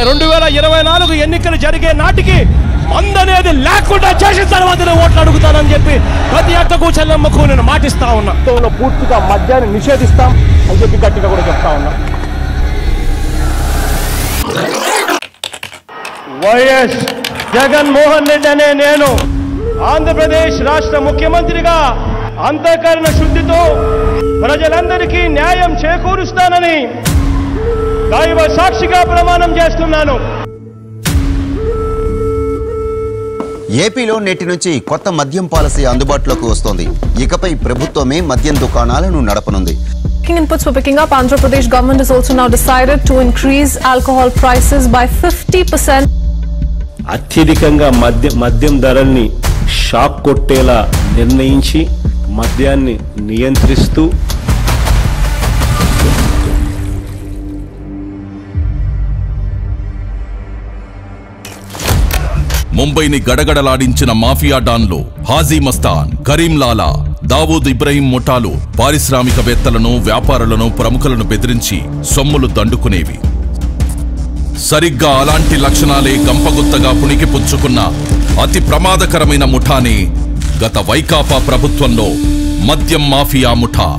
2024 ఎన్నికలు జరిగే నాటికి మందనేది లేకుండా చేసిన తర్వాతనే ఓట్లు అడుగుతానని చెప్పి ప్రతి అక్కకు చెల్లెమ్మకు నేను మాటిస్తా ఉన్నా. పూర్తిగా మద్యాన్ని నిషేధిస్తాం అని చెప్పి గట్టిగా కూడా చెప్తా ఉన్నా. వైఎస్ జగన్మోహన్ రెడ్డి అనే నేను ఆంధ్రప్రదేశ్ రాష్ట్ర ముఖ్యమంత్రిగా అంతఃకరణ శుద్ధితో ప్రజలందరికీ న్యాయం చేకూరుస్తానని దైవ సాక్షిగా ప్రమాణం చేస్తున్నాను. ఏపీలో నేటి నుంచి కొత్త మద్యం పాలసీ అందుబాటులోకి వస్తోంది. ఇకపై ప్రభుత్వమే మద్యం దుకాణాలను నడపనుంది. Inputs for picking up, Andhra Pradesh government has also now decided to increase alcohol prices by 50%. అత్యధికంగా మద్యం ధరల్ని షాక్ కొట్టేలా నిర్ణయించి మద్యాన్ని నియంత్రిస్తూ ముంబైని గడగడలాడించిన మాఫియా డాన్లు హాజీ మస్తాన్, కరీం లాలా, దావూద్ ఇబ్రహీం ముఠాలు పారిశ్రామికవేత్తలను, వ్యాపారులను, ప్రముఖులను బెదిరించి సొమ్ములు దండుకునేవి. సరిగ్గా అలాంటి లక్షణాలే గంపగుత్తగా పుణికిపుచ్చుకున్న అతి ప్రమాదకరమైన ముఠానే గత వైకాపా ప్రభుత్వంలో మద్యం మాఫియా ముఠా.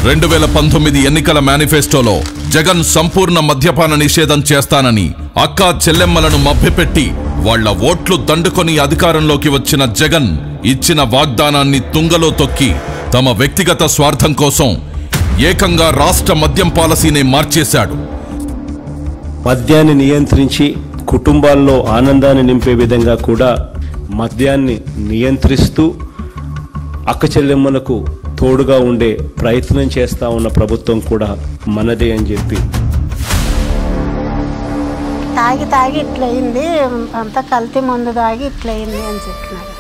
2019 ఎన్నికల మేనిఫెస్టోలో జగన్ సంపూర్ణ మద్యపాన నిషేధం చేస్తానని అక్కా చెల్లెమ్మలను మభ్యపెట్టి వాళ్ల ఓట్లు దండుకొని అధికారంలోకి వచ్చిన జగన్ ఇచ్చిన వాగ్దానాన్ని తుంగలో తొక్కి తమ వ్యక్తిగత స్వార్థం కోసం ఏకంగా రాష్ట్ర మద్యం పాలసీని మార్చేశాడు. మద్యాన్ని నియంత్రించి కుటుంబాల్లో ఆనందాన్ని నింపే విధంగా కూడా మద్యాన్ని నియంత్రిస్తూ అక్క చెల్లెమ్మలకు తోడుగా ఉండే ప్రయత్నం చేస్తా ఉన్న ప్రభుత్వం కూడా మనదే అని చెప్పి. తాగి ఇట్లయింది, అంతా కల్తీ మందు తాగి ఇట్లయింది అని చెప్పినారు.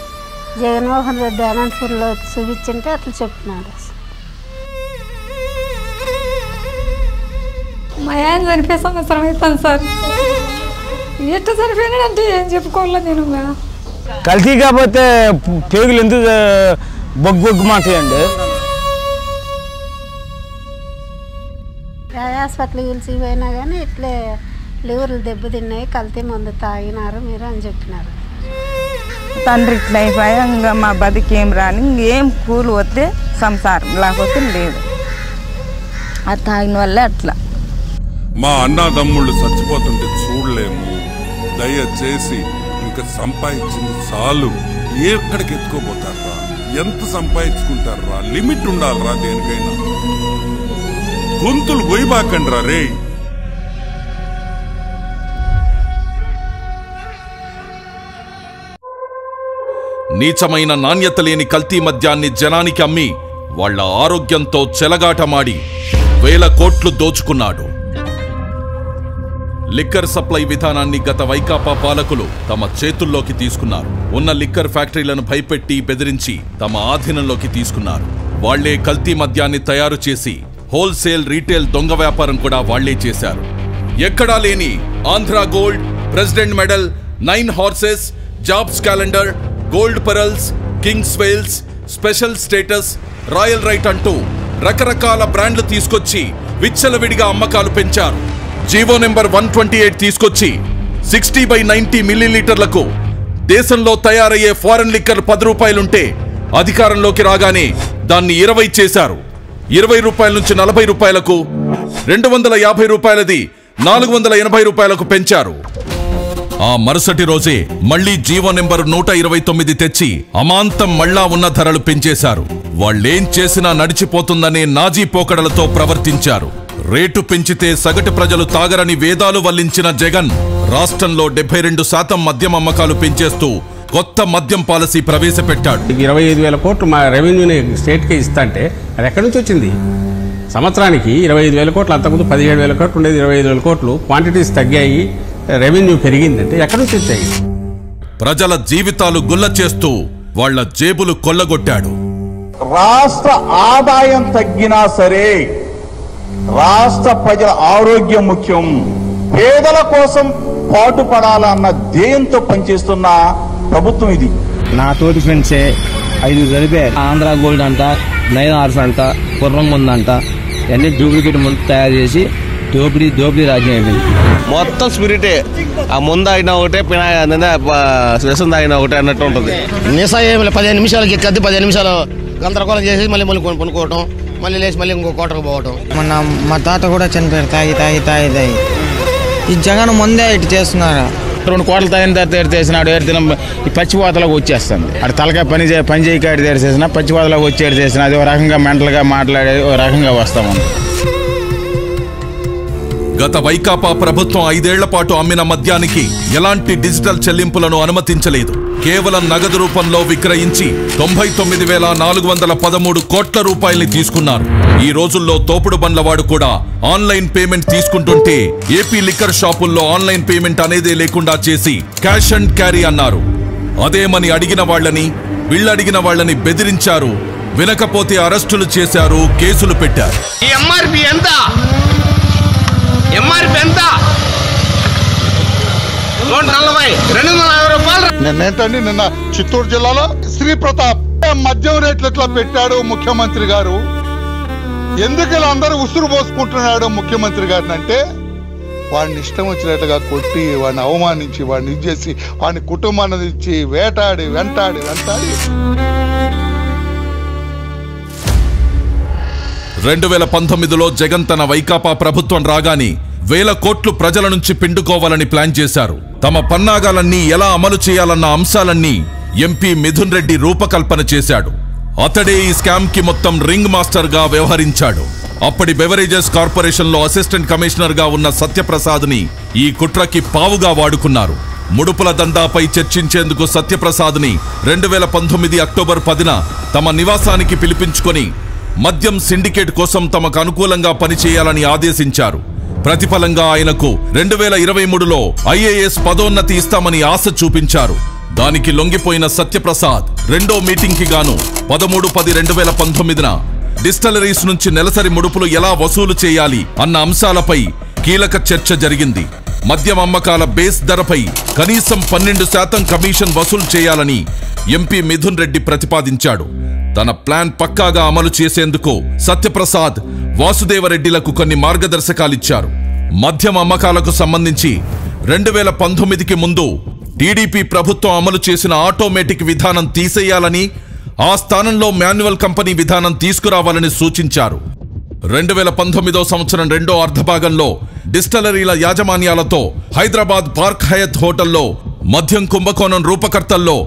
జగన్మోహన్ రెడ్డి అనంతపూర్లో చూపించింటే అట్లా చెప్పినారు. మా ఆయన చనిపోయే సంవత్సరం అవుతాను సార్. ఎట్లా చనిపోయినాడంటే ఏం చెప్పుకోవాలా నేను. కల్తీ కాకపోతే పేగులు ఎందుకు బొగ్గు మాట్లాడండి. హాస్పిటల్ పిలిచిపోయినా కానీ ఇట్లే లివర్లు దెబ్బతిన్నాయి, కల్తీ మందు తాగినారు మీరు అని చెప్పినారు. తండ్రి ఇట్లా అయిపోయా, ఇంకా మా బతికేం రాని, ఇంకేం కూలి వస్తే సంసారం, లేకపోతే లేదు. అది తాగిన వల్లే అట్లా. మా అన్నదమ్ముళ్ళు చచ్చిపోతుంటే చూడలేము. దయచేసి ఇంకా సంపాదించింది చాలు. ఎక్కడికి ఎత్తుకోపోతారా? ఎంత సంపాదించుకుంటారా? లిమిట్ ఉండాలరా దేనికైనా. గొంతులు గొయ్యబాకండి రా రే. నీచమైన నాణ్యత లేని కల్తీ మద్యాన్ని జనానికి అమ్మి వాళ్ల ఆరోగ్యంతో చెలగాటమాడి వేల కోట్లు దోచుకున్నాడు. లిక్కర్ సప్లై విధానాన్ని గత వైకాపా పాలకులు తమ చేతుల్లోకి తీసుకున్నారు. ఉన్న లిక్కర్ ఫ్యాక్టరీలను భయపెట్టి బెదిరించి తమ ఆధీనంలోకి తీసుకున్నారు. వాళ్లే కల్తీ మద్యాన్ని తయారు చేసి హోల్సేల్, రీటైల్ దొంగ వ్యాపారం కూడా వాళ్లే చేశారు. ఎక్కడా లేని Andhra gold, president medal, 9 horses, jobs calendar, gold pearls, kings Wales, special status, royal right అంటూ రకరకాల బ్రాండ్లు తీసుకొచ్చి విచ్చలవిడిగా అమ్మకాలు పెంచారు. జీవో నెంబర్ 128 తీసుకొచ్చి 60/90 మిల్లీలీటర్లకు దేశంలో తయారయ్యే ఫారెన్ లిక్కర్ 10 రూపాయలుంటే అధికారంలోకి రాగానే దాన్ని 20 చేశారు. 20 రూపాయల నుంచి 40 రూపాయలకు, 250 రూపాయలది 480 రూపాయలకు పెంచారు. ఆ మరుసటి రోజే మళ్లీ జీవో నెంబర్ 129 తెచ్చి అమాంతం మళ్లా ఉన్న ధరలు పెంచేశారు. వాళ్లేం చేసినా నడిచిపోతుందనే నాజీ పోకడలతో ప్రవర్తించారు. రేటు పెంచితే సగటు ప్రజలు తాగరని వేదాలు వల్లించిన జగన్ రాష్ట్రంలో 72% మద్యం అమ్మకాలు పెంచేస్తూ కొత్త మద్యం పాలసీ ప్రవేశపెట్టాడు. 25,000 కోట్లు మా రెవెన్యూని స్టేట్కి ఇస్తాంటే అది ఎక్కడి నుంచి వచ్చింది? సంవత్సరానికి 25,000 కోట్లు, అంతకుముందు 17,000 కోట్లు ఉండేది, 25,000 కోట్లు. క్వాంటిటీస్ తగ్గాయి, రెవెన్యూ పెరిగిందంటే ఎక్కడి నుంచి వచ్చాయి? ప్రజల జీవితాలు గుల్ల చేస్తూ వాళ్ల జేబులు కొల్లగొట్టాడు. రాష్ట్ర ఆదాయం తగ్గినా సరే రాష్ట్ర ప్రజల ఆరోగ్యం ముఖ్యం, పేదల కోసం పాటుపడాలన్న ధ్యేయంతో పనిచేస్తున్న ప్రభుత్వం ఇది. నా తోటి ఫ్రెండ్సే 5 చదివారు. ఆంధ్ర గోల్డ్ అంట, 9 హార్స్ అంట, కుర్రం ముందంట, అన్ని డూప్లికేట్ ముందు తయారు చేసి దోపిడీ రాజ్యం అయిపోయింది. మొత్తం స్పిరిటే. ఆ ముందు అయినా ఒకటే, విషం తాగినా ఒకటే అన్నట్టు ఉంటుంది. నిశా ఏమి 15 నిమిషాలకి ఎక్కద్ది, 15 నిమిషాలు గందరగోళం చేసి మళ్ళీ కొనుక్కోవటం, మళ్ళీ లేచి మళ్ళీ ఇంకో కోటకు పోవటం. మా తాత కూడా చనిపోయారు తాగి. ఈ జగన్ ముందే ఇటు చేస్తున్నారు. 2 కోట్ల తాగిన తర్వాత ఏడితేసినాడు, ఏడితేనం ఈ పచ్చిపోతలోకి వచ్చేస్తుంది. అటు తలకాయ పని చేయక ఏడితేసిన పచ్చిపోతలోకి వచ్చి ఏడితేసిన అది ఒక రకంగా మెంటల్గా మాట్లాడే ఒక రకంగా వస్తామని. గత వైకాపా ప్రభుత్వం 5 ఏళ్ల పాటు అమ్మిన మద్యానికి ఎలాంటి డిజిటల్ చెల్లింపులను అనుమతించలేదు. కేవలం నగదు రూపంలో విక్రయించి 99,413 కోట్ల రూపాయల్ని తీసుకున్నారు. ఈ రోజుల్లో తోపుడు బండ్లవాడు కూడా ఆన్లైన్ పేమెంట్ తీసుకుంటుంటే ఏపీ లిక్కర్ షాపుల్లో ఆన్లైన్ పేమెంట్ అనేదే లేకుండా చేసి క్యాష్ అండ్ క్యారీ అన్నారు. అదేమని అడిగిన వాళ్ళని, వీళ్ళడిగిన వాళ్ళని బెదిరించారు. వినకపోతే అరెస్టులు చేశారు, కేసులు పెట్టారు. నిన్నేంటండి, నిన్న చిత్తూరు జిల్లాలో శ్రీ ప్రతాప్ మద్యం రేట్లు ఎట్లా పెట్టాడు ముఖ్యమంత్రి గారు, ఎందుకు ఇలా అందరూ ఉసురు పోసుకుంటున్నాడు ముఖ్యమంత్రి గారిని అంటే, వాడిని ఇష్టం వచ్చినట్టుగా కొట్టి, వాడిని అవమానించి, వాడిని ఇచ్చేసి, వాడిని కుటుంబాన్ని ఇచ్చి వెంటాడి 2019లో జగన్ తన వైకాపా ప్రభుత్వం రాగానే 1000 కోట్లు ప్రజల నుంచి పిండుకోవాలని ప్లాన్ చేశారు. తమ పన్నాగాలన్నీ ఎలా అమలు చేయాలన్న అంశాలన్నీ ఎంపీ మిథున్ రెడ్డి రూపకల్పన చేశాడు. అతడే ఈ స్కామ్ కి మొత్తం రింగ్ మాస్టర్ గా వ్యవహరించాడు. అప్పటి బెవరేజెస్ కార్పొరేషన్ లో అసిస్టెంట్ కమిషనర్ గా ఉన్న సత్యప్రసాద్ ని ఈ కుట్రకి పావుగా వాడుకున్నారు. ముడుపుల దందాపై చర్చించేందుకు సత్యప్రసాద్ ని 2019 అక్టోబర్ 10న తమ నివాసానికి పిలిపించుకొని మద్యం సిండికేట్ కోసం తమకు అనుకూలంగా పనిచేయాలని ఆదేశించారు. ప్రతిఫలంగా ఆయనకు 2023లో ఐఏఎస్ పదోన్నతి ఇస్తామని ఆశ చూపించారు. దానికి లొంగిపోయిన సత్యప్రసాద్ రెండో మీటింగ్ కి గాను 13/10/2019న డిస్టిలరీస్ నుంచి నెలసరి ముడుపులు ఎలా వసూలు చేయాలి అన్న అంశాలపై కీలక చర్చ జరిగింది. మద్యం అమ్మకాల బేస్ ధరపై కనీసం 12% కమిషన్ వసూలు చేయాలని ఎంపీ మిథున్ రెడ్డి ప్రతిపాదించాడు. తన ప్లాన్ పక్కాగా అమలు చేసేందుకు సత్యప్రసాద్, వాసుదేవరెడ్డిలకు కొన్ని మార్గదర్శకాలిచ్చారు. మద్యం అమ్మకాలకు సంబంధించి 2019కి ముందు టీడీపీ ప్రభుత్వం అమలు చేసిన ఆటోమేటిక్ విధానం తీసేయాలని, ఆ స్థానంలో మాన్యువల్ కంపెనీ విధానం తీసుకురావాలని సూచించారు. 2019వ సంవత్సరం రెండో అర్ధభాగంలో డిస్టిలరీల యాజమాన్యాలతో హైదరాబాద్ పార్క్ హయత్ హోటల్లో మద్యం కుంభకోణం రూపకర్తల్లో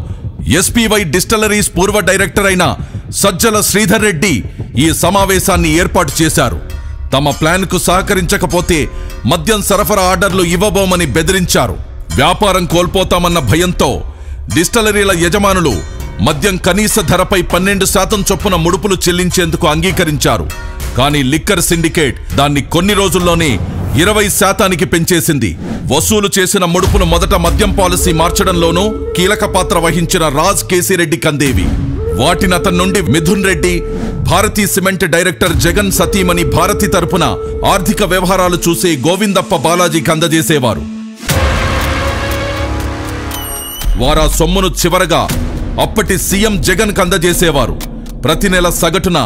ఎస్పీవై డిస్టిలరీస్ పూర్వ డైరెక్టర్ అయిన సజ్జల శ్రీధర్ రెడ్డి ఈ సమావేశాన్ని ఏర్పాటు చేశారు. తమ ప్లాన్ కు సహకరించకపోతే మద్యం సరఫరా ఆర్డర్లు ఇవ్వబోమని బెదిరించారు. వ్యాపారం కోల్పోతామన్న భయంతో డిస్టిలరీల యజమానులు మద్యం కనీస ధరపై 12% చొప్పున ముడుపులు చెల్లించేందుకు అంగీకరించారు. కానీ లిక్కర్ సిండికేట్ దాన్ని కొన్ని రోజుల్లోనే 20% పెంచేసింది. వసూలు చేసిన ముడుపును మొదట మద్యం పాలసీ మార్చడంలోనూ కీలక పాత్ర వహించిన రాజ్ కేసిరెడ్డి కందేవి. వాటిని అతని నుండి మిథున్ రెడ్డి, భారతీ సిమెంట్ డైరెక్టర్ జగన్ సతీమణి భారతి తరపున ఆర్థిక వ్యవహారాలు చూసే గోవిందప్ప బాలాజీకి అందజేసేవారు. వారా సొమ్మును చివరగా అప్పటి సీఎం జగన్ కందజేసేవారు. ప్రతి నెల సగటున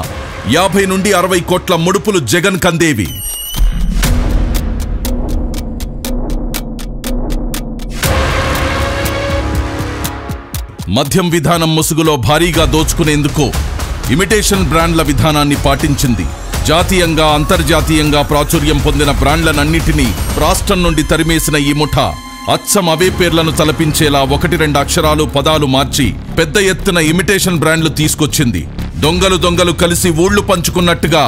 50 నుండి 60 కోట్ల ముడుపులు జగన్ కందేవి. మద్యం విధానం ముసుగులో భారీగా దోచుకునేందుకు ఇమిటేషన్ బ్రాండ్ల విధానాన్ని పాటించింది. జాతీయంగా, అంతర్జాతీయంగా ప్రాచుర్యం పొందిన బ్రాండ్లనన్నిటినీ రాష్ట్రం నుండి తరిమేసిన ఈ ముఠా అచ్చం అవే పేర్లను తలపించేలా 1-2 అక్షరాలు, పదాలు మార్చి పెద్ద ఎత్తున ఇమిటేషన్ బ్రాండ్లు తీసుకొచ్చింది. దొంగలు కలిసి ఊళ్లు పంచుకున్నట్టుగా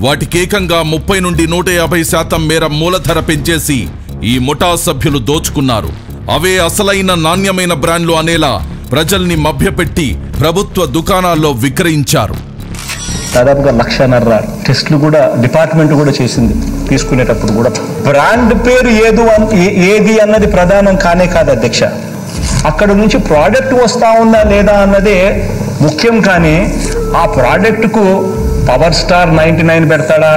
వాటికేకంగా 30 నుండి 150% మేర మూలధర పెంచేసి ఈ ముఠా సభ్యులు దోచుకున్నారు. అవే అసలైన నాణ్యమైన బ్రాండ్లు అనేలా ప్రజల్ని మభ్యపెట్టి ప్రభుత్వ దుకాణాల్లో విక్రయించారు. దాదాపుగా 1,50,000 టెస్టులు కూడా డిపార్ట్మెంట్ కూడా చేసింది. తీసుకునేటప్పుడు కూడా బ్రాండ్ పేరు ఏది అన్నది ప్రధానం కానే కాదు అధ్యక్ష. అక్కడ నుంచి ప్రోడక్ట్ వస్తా ఉందా లేదా అన్నదే ముఖ్యం. కానీ ఆ ప్రోడక్ట్కు పవర్ స్టార్ 99 పెడతాడా,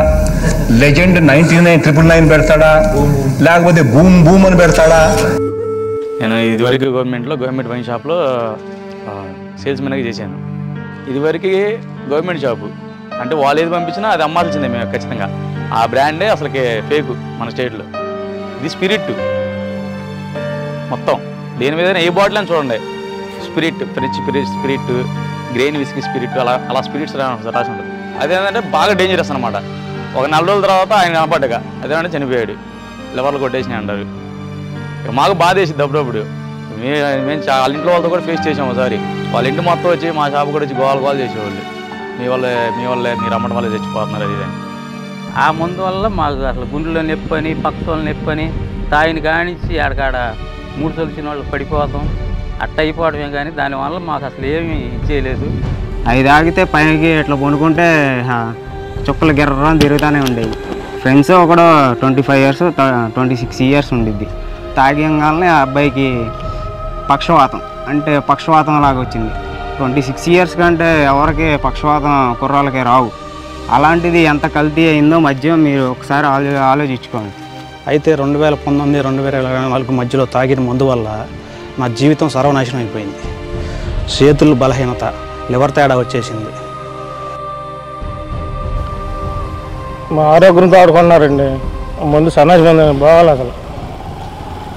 లెజెండ్ 99,999 పెడతాడా, లేకపోతే బూమ్ అని పెడతాడా? నేను ఇదివరకు గవర్నమెంట్ వైన్ షాప్లో సేల్స్ మెన్గా చేశాను. ఇదివరకు గవర్నమెంట్ షాపు అంటే వాళ్ళు ఏది పంపించినా అది అమ్మాల్సిందే మేము ఖచ్చితంగా. ఆ బ్రాండే అసలుకి ఫేకు మన స్టేట్లో. ఇది స్పిరిట్ మొత్తం. దేని మీద ఏ బాటిల్ అని చూడండి, spirit, French spirit, grain whisky spirit, అలా స్పిరిట్స్ రాసి ఉంటుంది. అదేంటంటే బాగా డేంజరస్ అనమాట. ఒక 4 రోజుల తర్వాత ఆయన కనపడ్డగా అదేంటే చనిపోయాడు, లివర్లు కొట్టేసినాయి అంటారు. ఇక మాకు బాధ వేసింది అప్పుడప్పుడు. మేము వాళ్ళ ఇంట్లో వాళ్ళతో కూడా ఫేస్ చేసాము ఒకసారి. వాళ్ళ ఇంటి మొత్తం వచ్చి మా షాప్ కూడా వచ్చి గోల చేసేవాళ్ళు, మీ వాళ్ళే మీరు అమ్మడం వల్ల చచ్చిపోతున్నారు అది అని. ఆ మందు వల్ల మాకు అసలు గుండెలో నొప్పి అని, పక్కతోళ్ళు నొప్పి అని, తాయిని కానించి ఆడకాడ 3 తొలిచిన వాళ్ళు పడిపోతాం అట్ట అయిపోవడమే. కానీ దానివల్ల మాకు అసలు ఏమీ ఇచ్చేయలేదు. అవి తాగితే పైకి ఇట్లా పండుకుంటే చుక్కలు గిర్రని తిరుగుతూనే ఉండేవి. ఫ్రెండ్స్ ఒకడు 25 years 26 years ఉండిద్ది. తాగంగానే ఆ అబ్బాయికి పక్షవాతం అంటే పక్షవాతం లాగా వచ్చింది. 26 years కంటే ఎవరికి పక్షవాతం కుర్రాళ్ళకి రావు. అలాంటిది ఎంత కల్తీ అయిందో మద్యం మీరు ఒకసారి ఆలోచించుకోండి. అయితే 2019, 2024 మధ్యలో తాగిన మందు వల్ల నా జీవితం సర్వనాశనం అయిపోయింది. చేతులు బలహీనత, లివర్ తేడా వచ్చేసింది. మా ఆరోగ్యంతో ఆడుకున్నారండి. ముందు సన్నాసి బాగాలి అసలు.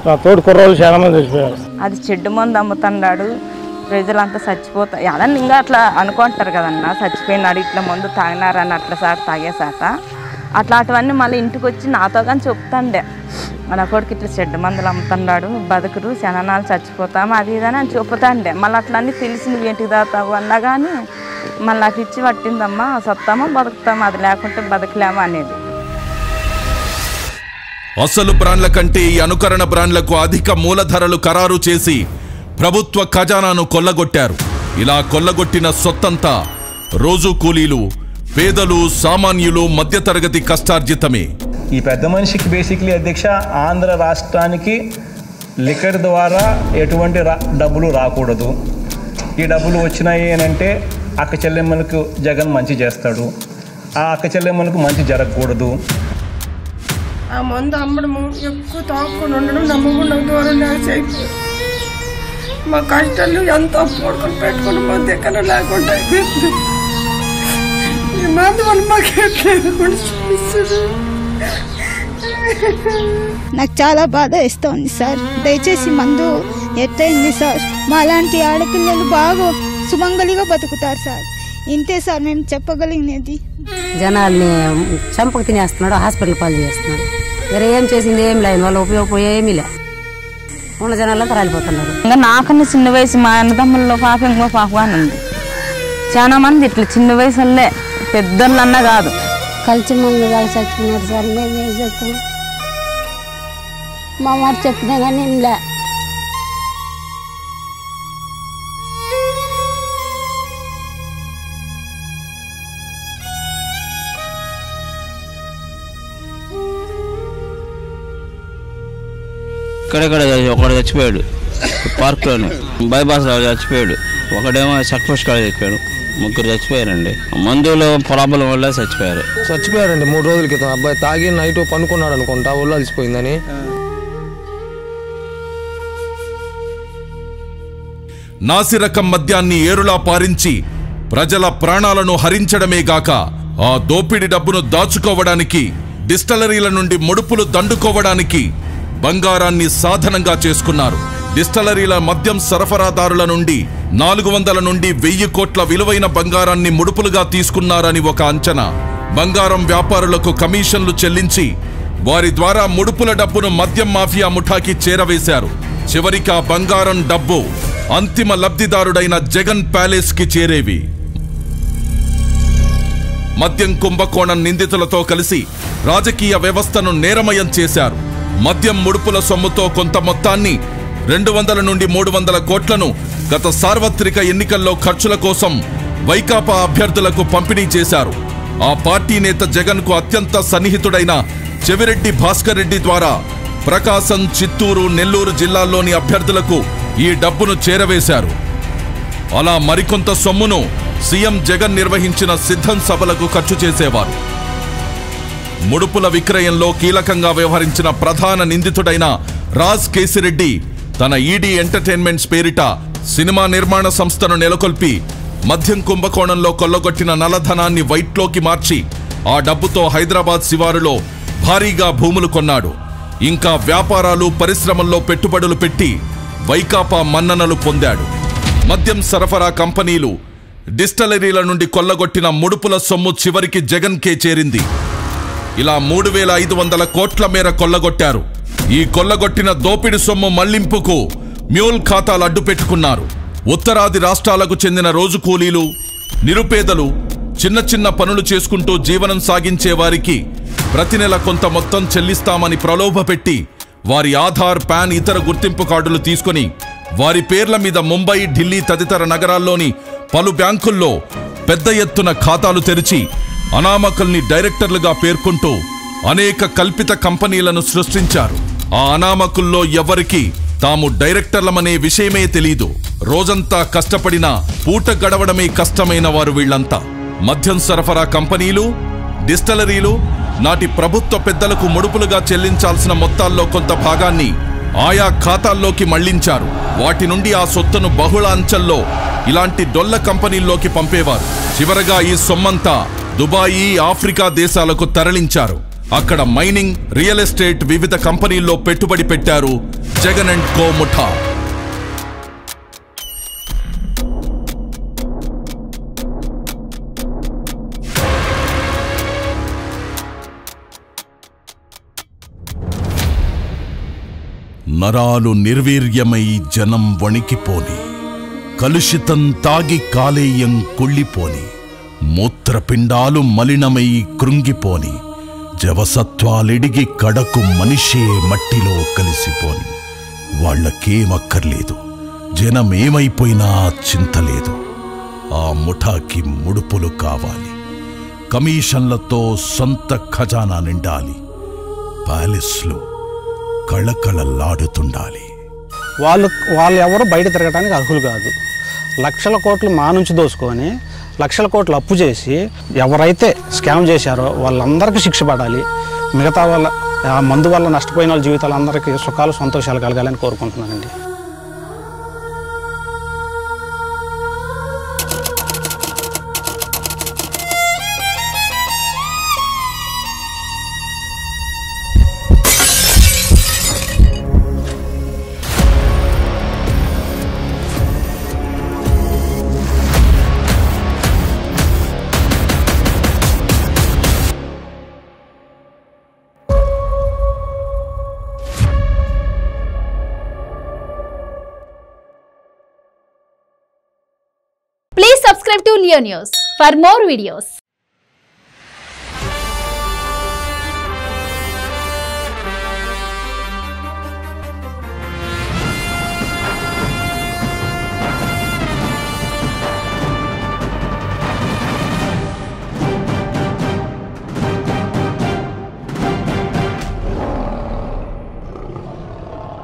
నా తోడు కుర్రోళ్ళు చాలా మంది చచ్చిపోయారు. అది చెడ్డు మందు అమ్ముతున్నాడు, ప్రజలంతా చచ్చిపోతాయి అదని ఇంకా అట్లా అనుకుంటారు కదన్నా. చచ్చిపోయినాడు ఇట్లా మందు తాగినారని అట్లా సార్ తాగేసాట అట్లాంటివన్నీ మళ్ళీ ఇంటికి వచ్చి నాతో కానీ చెప్తాండే, మన కొడుకు ఇట్లా చెడ్డ మందులు అమ్ముతున్నాడు, బతుకురు శనాలు చచ్చిపోతాము అది ఇదని అని చెప్తాండే. మళ్ళీ అట్లా అన్నీ తెలిసి నువ్వు ఏంటికి తాగుతావు అన్నా కానీ మళ్ళీ నాకు ఇచ్చి పట్టిందమ్మా, సత్తామో బతుకుతామో, అది లేకుంటే బతకలేమో అనేది. అసలు బ్రాండ్ల కంటే ఈ అనుకరణ బ్రాండ్లకు అధిక మూలధరలు ఖరారు చేసి ప్రభుత్వ ఖజానాను కొల్లగొట్టారు. ఇలా కొల్లగొట్టిన సొత్తంతా రోజు కూలీలు, పేదలు, సామాన్యులు, మధ్యతరగతి కష్టార్జితమే. ఈ పెద్ద మనిషికి బేసిక్లీ అధ్యక్ష ఆంధ్ర రాష్ట్రానికి లిక్కర్ ద్వారా ఎటువంటి డబ్బులు రాకూడదు. ఈ డబ్బులు వచ్చినాయి అని అంటే అక్క చెల్లెమ్మలకు జగన్ మంచి చేస్తాడు, ఆ అక్క చెల్లెమ్మలకు మంచి జరగకూడదు. ఆ మందు అమ్మడము, ఎక్కువ తాకుండా ఉండడం, నమ్మకుండా దూరం అయిపోయి మా కష్టాలు ఎంతో పోడుకొని పెట్టుకుని మంది ఎక్కడ లేకుండా అయిపోయింది. ఈ మందు వల్ల మాకు ఎట్లేదు కూడా చూపిస్తుంది. నాకు చాలా బాధ వేస్తోంది సార్. దయచేసి మందు ఎత్తైంది సార్. మాలాంటి ఆడపిల్లలు బాగా సుమంగలిగా బతుకుతారు సార్. ఇంతే సార్ మేము చెప్పగలిగినది. జనాల్ని చంపక తినేస్తున్నాడు, హాస్పిటల్ పాలు చేస్తున్నాడు. వేరే ఏం చేసింది ఏం లేదు, వాళ్ళ ఉపయోగం ఏమీ లే. ఉన్న జనాలంతా రాలిపోతున్నారు. ఇంకా నాకన్నా చిన్న వయసు మా అన్నదమ్ముల్లో పాప ఇంకో పాప అని ఉంది. చాలా మంది ఇట్లా చిన్న వయసులే, పెద్దోళ్ళన్నా కాదు. కలిసి మందు దాకా చచ్చిపోయినారు సార్. మేము ఏం చెప్తాం, మా మాట చెప్పినా కానీ ఏం లే. ఇక్కడెక్కడ ఒకడు చచ్చిపోయాడు, పార్క్లోనే బైపాస్ రావు చచ్చిపోయాడు, ఒకడేమో చెక్పోస్ట్ కాడ చచ్చిపోయాడు, 3 చచ్చిపోయారండి. మందులో ప్రాబ్లం వల్ల చచ్చిపోయారండి. 3 రోజుల క్రితం అబ్బాయి తాగి నైట్ పనుకున్నాడు అనుకుంటా, ఒళ్ళు అలసిపోయిందని. నాసిరకం మద్యాన్ని ఏరులా పారించి ప్రజల ప్రాణాలను హరించడమే గాక ఆ దోపిడి డబ్బును దాచుకోవడానికి, డిస్టలరీల నుండి ముడుపులు దండుకోవడానికి బంగారాన్ని సాధనంగా చేసుకున్నారు. డిస్టలరీల మద్యం సరఫరాదారుల నుండి 400 నుండి 1000 కోట్ల విలువైన బంగారాన్ని ముడుపులుగా తీసుకున్నారని ఒక అంచనా. బంగారం వ్యాపారులకు కమిషన్లు చెల్లించి వారి ద్వారా ముడుపుల డబ్బును మద్యం మాఫియా ముఠాకి చేరవేశారు. చివరికి ఆ బంగారం డబ్బు అంతిమ లబ్ధిదారుడైన జగన్ ప్యాలెస్ కి చేరేవి. మద్యం కుంభకోణం నిందితులతో కలిసి రాజకీయ వ్యవస్థను నేరమయం చేశారు. మద్యం ముడుపుల సొమ్ముతో కొంత మొత్తాన్ని 200 నుండి 300 కోట్లను గత సార్వత్రిక ఎన్నికల్లో ఖర్చుల కోసం వైకాపా అభ్యర్థులకు పంపిణీ చేశారు. ఆ పార్టీ నేత జగన్కు అత్యంత సన్నిహితుడైన చెవిరెడ్డి భాస్కర్ రెడ్డి ద్వారా ప్రకాశం, చిత్తూరు, నెల్లూరు జిల్లాల్లోని అభ్యర్థులకు ఈ డబ్బును చేరవేశారు. అలా మరికొంత సొమ్మును సీఎం జగన్ నిర్వహించిన సిద్ధం సభలకు ఖర్చు చేసేవారు. ముడుపుల విక్రయంలో కీలకంగా వ్యవహరించిన ప్రధాన నిందితుడైన రాజ్ కేసిరెడ్డి తన ఈడీ ఎంటర్టైన్మెంట్స్ పేరిట సినిమా నిర్మాణ సంస్థను నెలకొల్పి మద్యం కుంభకోణంలో కొల్లగొట్టిన నల్లధనాన్ని వైట్లోకి మార్చి ఆ డబ్బుతో హైదరాబాద్ శివారులో భారీగా భూములు కొన్నాడు. ఇంకా వ్యాపారాలు పరిశ్రమల్లో పెట్టుబడులు పెట్టి వైకాపా మన్ననలు పొందాడు. మద్యం సరఫరా కంపెనీలు డిస్టిలరీల నుండి కొల్లగొట్టిన ముడుపుల సొమ్ము చివరికి జగన్కే చేరింది. ఇలా 3,500 కోట్ల మేర కొల్లగొట్టారు. ఈ కొల్లగొట్టిన దోపిడి సొమ్ము మళ్లింపుకు మ్యూల్ ఖాతాలు అడ్డు పెట్టుకున్నారు. ఉత్తరాది రాష్ట్రాలకు చెందిన రోజు కూలీలు, నిరుపేదలు చిన్న చిన్న పనులు చేసుకుంటూ జీవనం సాగించే వారికి ప్రతి నెల కొంత మొత్తం చెల్లిస్తామని ప్రలోభపెట్టి వారి ఆధార్, పాన్, ఇతర గుర్తింపు కార్డులు తీసుకుని వారి పేర్ల మీద ముంబై, ఢిల్లీ తదితర నగరాల్లోని పలు బ్యాంకుల్లో పెద్ద ఎత్తున ఖాతాలు తెరిచి అనామకుల్ని డైరెక్టర్లుగా పేర్కొంటూ అనేక కల్పిత కంపెనీలను సృష్టించారు. ఆ అనామకుల్లో ఎవరికి తాము డైరెక్టర్లమనే విషయమే తెలీదు. రోజంతా కష్టపడినా పూట గడవడమే కష్టమైన వారు వీళ్లంతా. మద్యం సరఫరా కంపెనీలు, డిస్టిలరీలు నాటి ప్రభుత్వ పెద్దలకు ముడుపులుగా చెల్లించాల్సిన మొత్తాల్లో కొంత భాగాన్ని ఆయా ఖాతాల్లోకి మళ్లించారు. వాటి నుండి ఆ సొత్తును బహుళ అంచెల్లో ఇలాంటి డొల్ల కంపెనీల్లోకి పంపేవారు. చివరగా ఈ సొమ్మంతా దుబాయి, ఆఫ్రికా దేశాలకు తరలించారు. అక్కడ మైనింగ్, రియల్ ఎస్టేట్ వివిధ కంపెనీల్లో పెట్టుబడి పెట్టారు జగన్ అండ్ కో ముఠా. నరాలు నిర్వీర్యమై జనం వణికిపోని, కలుషితం తాగి కాలేయం కుళ్ళిపోని, మూత్రపిండాలు మలినమై కృంగిపోని, జవసత్వాలిడిగి కడకు మనిషే మట్టిలో కలిసిపోని. వాళ్లకేమక్కర్లేదు, జనమేమైపోయినా చింతలేదు. ఆ ముఠాకి ముడుపులు కావాలి, కమిషన్లతో సొంత ఖజానా నిండాలి, ప్యాలెస్లు కళకళలాడుతుండాలి. వాళ్ళు ఎవరు బయట తిరగడానికి అర్హులు కాదు. లక్షల కోట్లు మా నుంచి దోసుకొని లక్షల కోట్లు అప్పు చేసి ఎవరైతే స్కామ్ చేశారో వాళ్ళందరికీ శిక్ష పడాలి. మిగతా వాళ్ళ ఆ మందు వల్ల నష్టపోయిన వాళ్ళ జీవితాలందరికీ సుఖాలు, సంతోషాలు కలగాలని కోరుకుంటున్నానండి. Please subscribe to Leo News for more videos.